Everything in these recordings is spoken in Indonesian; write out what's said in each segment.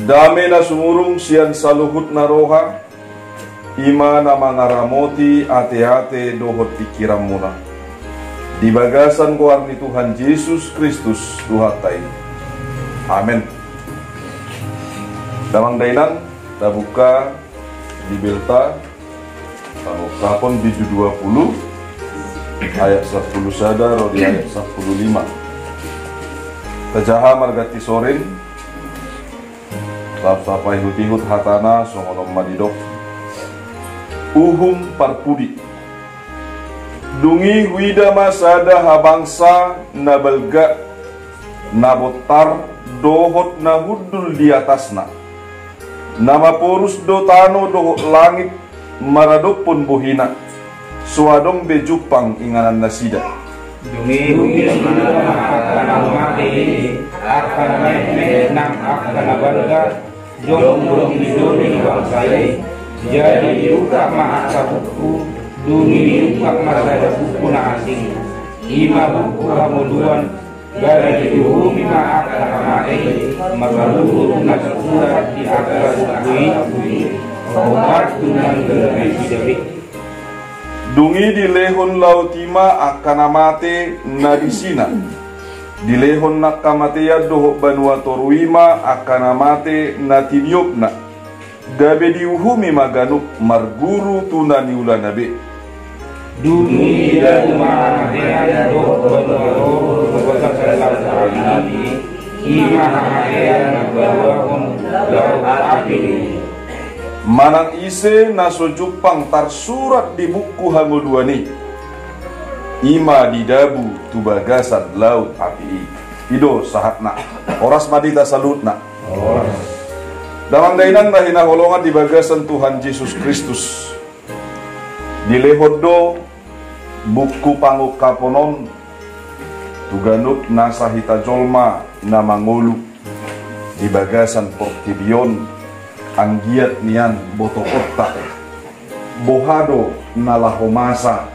Dame na sumurung siyan saluhut na roha, ima na mangaramoti ate-ate dohot pikiran muna. Di bagasan ko ni Tuhan Yesus Kristus duhatai. Amin. Damang dainan, tabuka di Belta, kapon di 20, ayat 10 sadar, di ayat 15. Tajaha margati sorin, sapai hut-hut hatana, songonom madidok. Uhum parpudi. Dungi wida masada habangsa nabalga nabotar dohot na hudul di atasna. Nama porus do tano dohot langit maradok pun buhina. Suadong bejupang inganan nasida. Dungi wida akan mati akan menang akan nabalga jong diduri bangsai. Jadi yuka maha buku dungi yuka masada buku na asing ima buku hamuduan gara diuhumi ma akan mati magaluru na surat di atas bui obat tunang gerai sidabik. Dungi di lehon lautima akan amate na disina. Di lehon na kamateya doho banua toruima akan amate na tiniopna. Gabe diuhumi maganuk marguru tunani ulan nabe. Dungi dan mahadian doh banua berbasa salah ini ima mahadian banua laut api. Manang ise naso Jepang tarsurat di buku Hamuduani. Ima didabu tubagasan laut api. Ido sahatna. Oras madita salutna. Oras. Damang dainan dahina holongan di bagasan Tuhan Yesus Kristus. Di lehodo buku pangukaponon tuganut nasahita jolma na mangulu di bagasan portibion anggiat nian botokota bohado na lahomasa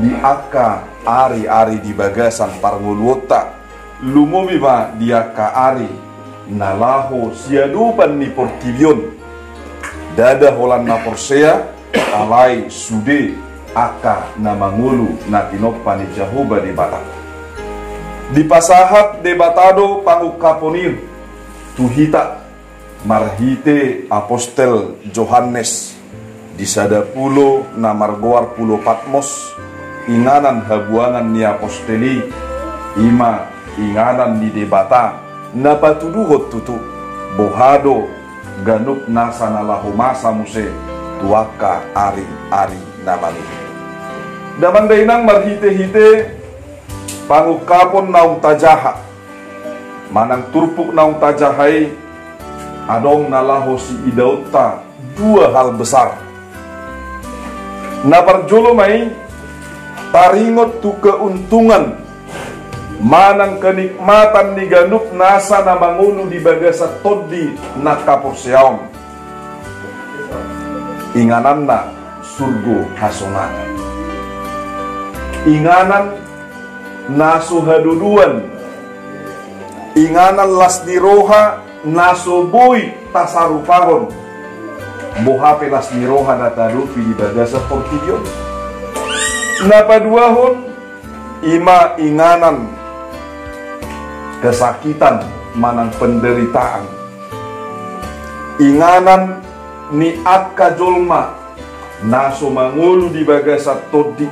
di aka ari-ari di bagasan parnguluota lumubima di aka ari nalaho siadupan ni portibion dada holan na porsea alai sude aka na mangulu na tinopa ni Jahuba di bata di pasahat debatado pangukaponir tuhita marhite apostel Johannes di sadapulo na margoar pulo Patmos inganan habuangan ni aposteli ima inganan ni debata na patuduhot tutu bohado ganup nasa nalahumasa muse tuaka ari-ari namani. Daman dainang marhite-hite pangukapon naung tajaha manang turpuk naung tajahai adong nalaho si idauta dua hal besar. Na parjolo mai taringot tu keuntungan manang kenikmatan ni ganup nasa na mangulu di bagasa todi na kaporseaon inganan na surgo hasongan inganan naso haduduan inganan las niroha naso boy tasarupahon bohape las niroha natarupi di bagasa portidion napaduahon ima inganan kesakitan manang penderitaan inganan ni akka jolma naso mangulu di bagasa todi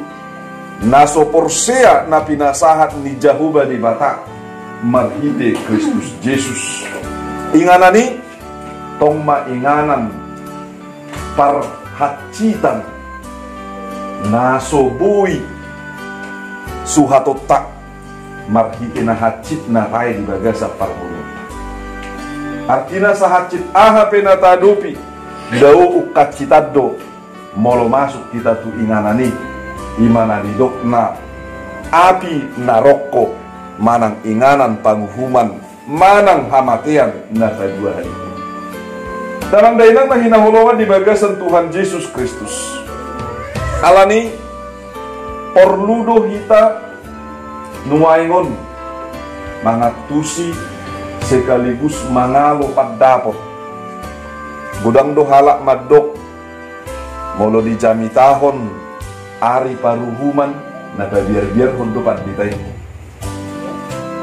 naso porsea na pinasahat ni Jahuba di bata marhite Kristus Yesus inganani tongma inganan parhacitan naso bui suhatotak marhite na hacit na rai di bagasa parmulun artina sa hacit aha penatadupi dau ukat citado molo masuk kita tu inganani imana didokna api naroko manang inganan panguhuman manang hamatean na kadua hari dalam dainan mahinahulungan di bagasan Tuhan Yesus Kristus alani orludo hita nuaingon mangatusi sekaligus mangalo padapot Gudang do halak madok molo di jami tahun ari paruhuman na biar hundo panditay.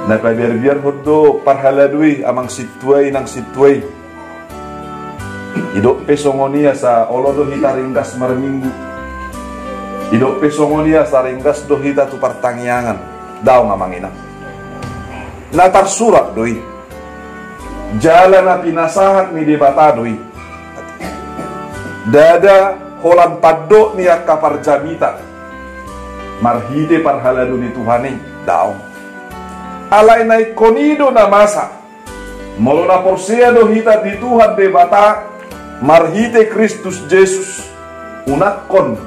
Na biar hundo parhaladui amang situay nang situay. Idok pesongonia sa olodo hita ringgas marminggu. Idok pesongonia sa ringgas do hita tu pertangyangan. Daw nga manginang. Natar surat doi. Jalan na pinasahat ni debata doi. Dada holan paddo niya kaparjamita. Marhide parhalado ni Tuhani. Daw. Alay na ikonido na masa. Molo na porsea do hita di Tuhan debata. Marhite Kristus Jesus unakon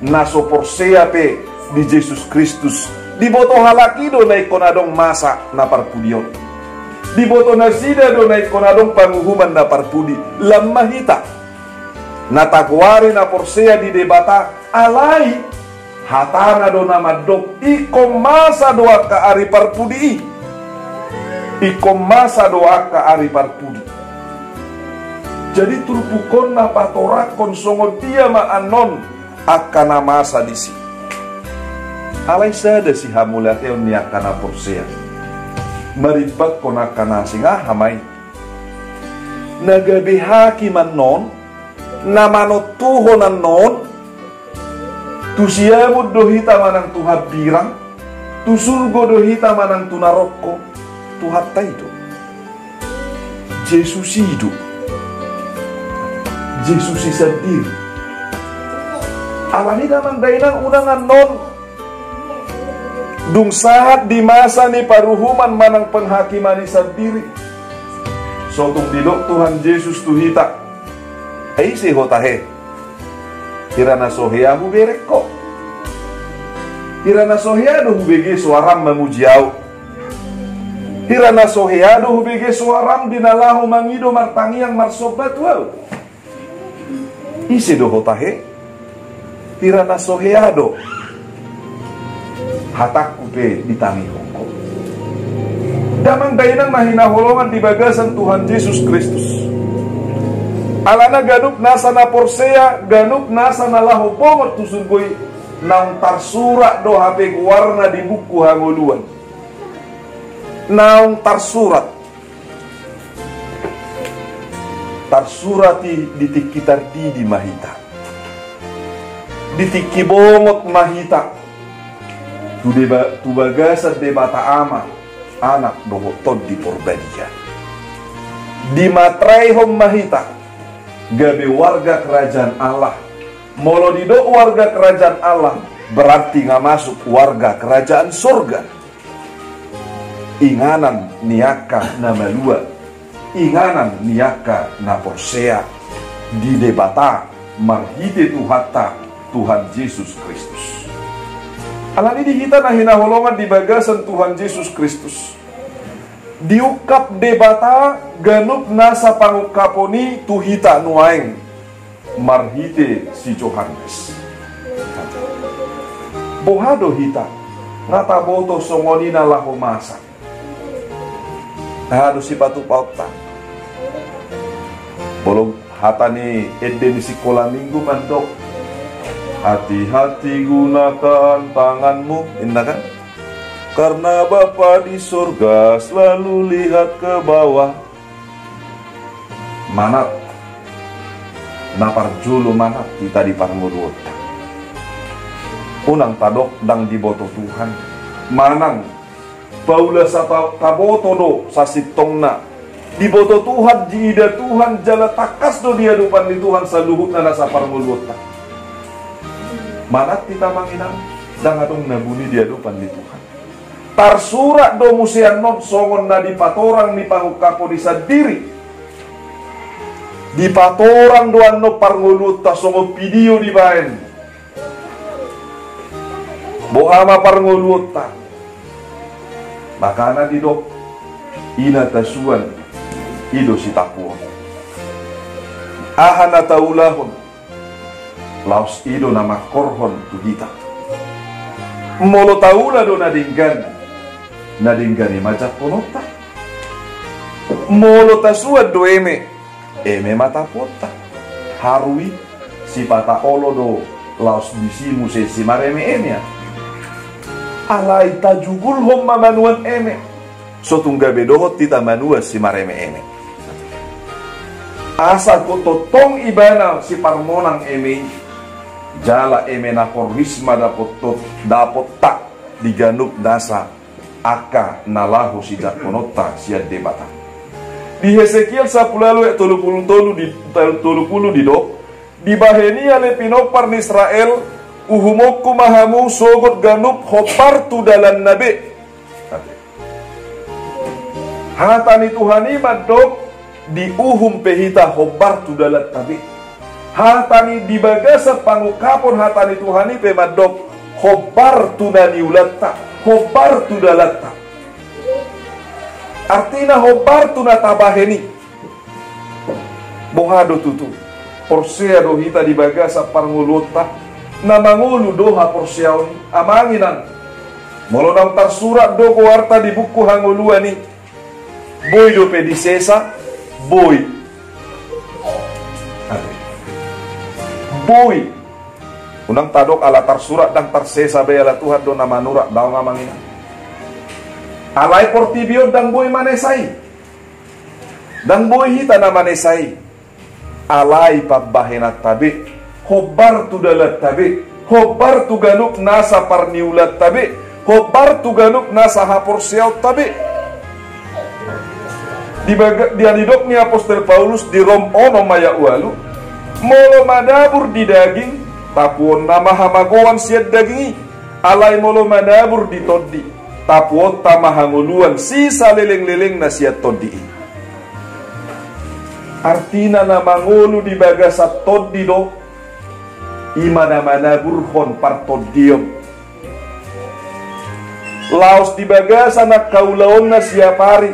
naso porsea pe di Jesus Kristus di boto halakido na ikonadong masa na parpudion di boto na sida do na ikonadong panguhuman na parpudi lamahita natagwari na porsea di debata alai hatana do na madok ikom masa doa ka ari parpudi ikom masa doa ka ari parpudi. Jadi turpukon na patorakon songo dia maanon akana masa disi. Alay sada si hamulateo ni akana porsea. Maribak kon akana singa hamay. Nagabihaki man non, namanotuho na non, tusiyamud dohita manang tuhabirang, tusulgo dohita manang tunaroko, tuhataido. Jesus hidup. Jesus sendiri. Alani naman dainang unangan non. Dung sahat di masa ni paruhuman manang penghakiman ni sendiri. So tung didok Tuhan Yesus tuhita. Ay si hotahe. Kirana sohea huberek ko. Kirana sohea do hubege suaram mamujiau. Kirana sohea do hubege suaram dinalahu mangido martangiang marsobat wow. Isi do hotahe tirana soheado hataku pe ditangi hongko damang dainang mahinaholongan di bagasan Tuhan Yesus Kristus alana ganup nasa na porsea ganup nasa na laho pomot tusungoy nang tarsura do hape warna di buku hangoluan naung tarsurat tarsurati ditikitar di mahita ditikibongot mahita tu bagasat debata ama anak dohotod di porbadia di matraihom mahita gabe warga kerajaan Allah molo dido warga kerajaan Allah berarti nggak masuk warga kerajaan surga inganan niaka nama lua inganan niaka na porsea di debata marhite tuhata Tuhan Yesus Kristus. Alani dihita na hinaholongan di bagasan Tuhan Yesus Kristus. Diukap debata ganup nasa pangukaponi tuhita nuaeng marhite si Johannes. Bohado hita ngata boto songoni na laho masa. Hado si batu pauta. Bolong hata ni eden sekolah minggu mandok. Hati-hati gunakan tanganmu, indah kan? Karena Bapa di surga selalu lihat ke bawah. Manat napar julu manat kita di parmudut. Unang tadok dang di boto Tuhan. Manang Paula sa taboto do sa sitongna di boto Tuhan di ida Tuhan jala takas do dia dupan di Tuhan sa luhut na nasa parmudut. Manat kita manginang dang atong nabuni dia dupan di Tuhan. Tarsurat do musian non songon na di patorang ni pangukapo di sadiri. Di patorang doan no parngulut ta songo video di baen. Bohama parngulut ta. Makana di dok ina tasuan ido si tapuan. Ahana taulahon laos ido nama korhon tuhita. Molo taula do nadinggan majak ponota. Molo tasuad do eme mata pota. harui si pata olodo laos bisimu se si mareme emia alai tajugul homma manuan eme so tungga bedohot tita manua si mareme eme asa ko totong ibana si parmonang eme jala eme na korisma dapot tak diganup nasa aka nalahu si jakonota si debata di Hesekiel 10 ayat 30 di dok di bahenia le pinopar ni Israel uhumokku mahamu sogot ganup hopartu dalam nabe hatani Tuhani madok di uhum pehita hopartu dalam nabe hatani di bagasa pangukapon hatani Tuhani pe madok hopartu daniulata hopartu dalata artina hopartu na tabaheni bohado tutu porsea dohita di bagasa parngulota na mangulu doha porseaon amanginan molonang tarsurat do ko warta di buku hanguluani boy do pedisesa boy unang tadok ala tarsurat dan tarsesa be ala Tuhan do na manurak daw ngamanginan alai portibio dan boy manesai dan boy hita na manesai alai pabbahenat tabi hobar tu dalat tabi hobar tu ganuk nasa parniulat tabi hobar tu ganuk nasa hapor siaut tabi di anidok ni Apostel Paulus di Rom ono maya ualu molo madabur di daging tapuon nama hamagoan siad dagingi alai molo madabur di toddi tapuon tamahanguluan sisa leleng-leleng na siad toddi artina na mangulu di bagasat toddi do ima na manaburhon partoddiom laos di bagasa na kaulaon na siapari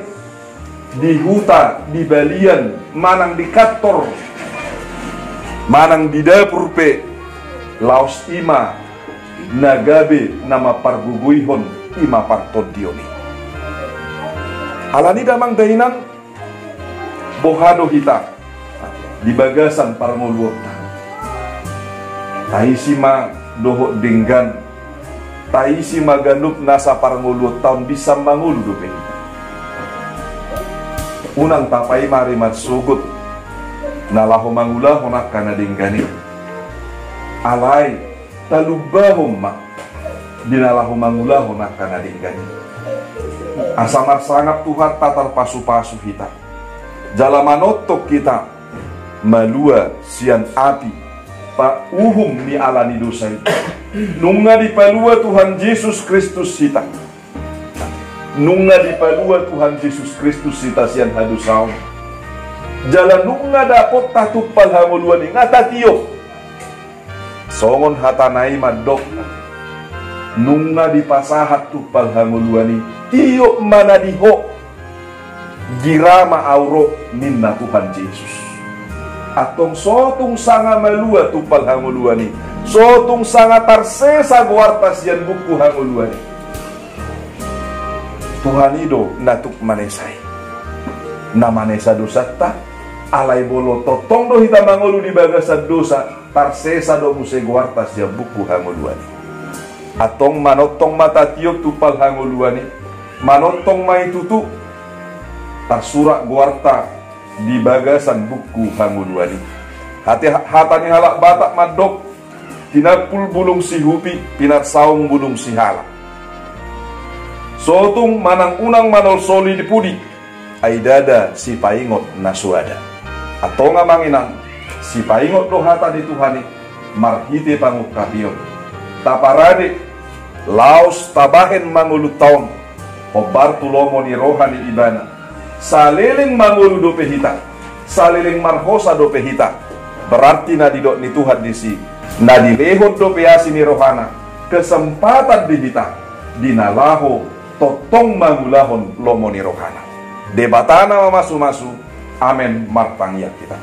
di huta di balian manang di kantor manang di dapur pe laos ima nagabe nama parguguihon ima partoddioni alani damang dahinan bohado hita di bagasan parnguluota taisima doho denggan taisima ganup nasa parnguluot tahun bisa mangulu dope unang tapai mari matsugut nalaho mangulah honak kana denggani alai talubahum ma dinalaho mangulah honak kana denggani asamar sangap Tuhan tatar pasu-pasu hita jalamanotok kita malua sian api pa uhum ni alani dosa itu nunga di palua Tuhan Yesus Kristus kita nunga di palua Tuhan Yesus Kristus kita sian hadusau jalan nunga dapot tatupal hanguluan ni ngatatiyo songon hatanai madok nunga di pasahat tupal hanguluan ni tiyo mana diho girama auro minna Tuhan Yesus atong sotung sanga malua tupal hanguluani sotung sanga tarsesa guartas yan buku hanguluani Tuhan ido natuk manesai na manesa dosa ta alai bolo totong do hita mangulu di bagasa dosa tarsesa do muse guartas yan buku hanguluani atong manotong mata tiok tupal hanguluani manotong mai tutu tarsurak guarta di bagasan buku hanguluani hatani halak batak madok tinapul bulung si hupi pinar saung bulung si halak sotung manang unang manol soli di pudi aidada si paingot nasuada atau ngamanginang si paingot do hata di Tuhani marhite pangukapion taparade laos tabahen mangulu taon hobar tulomo ni rohani ibana saliling mangulu do pehita saliling marhosa do pehita berarti na didok ni Tuhan disi na dilehon do peasi ni rohana kesempatan dihita dinalaho totong mangulahon lomo ni rohana debatana mamasu-masu amen martangya kita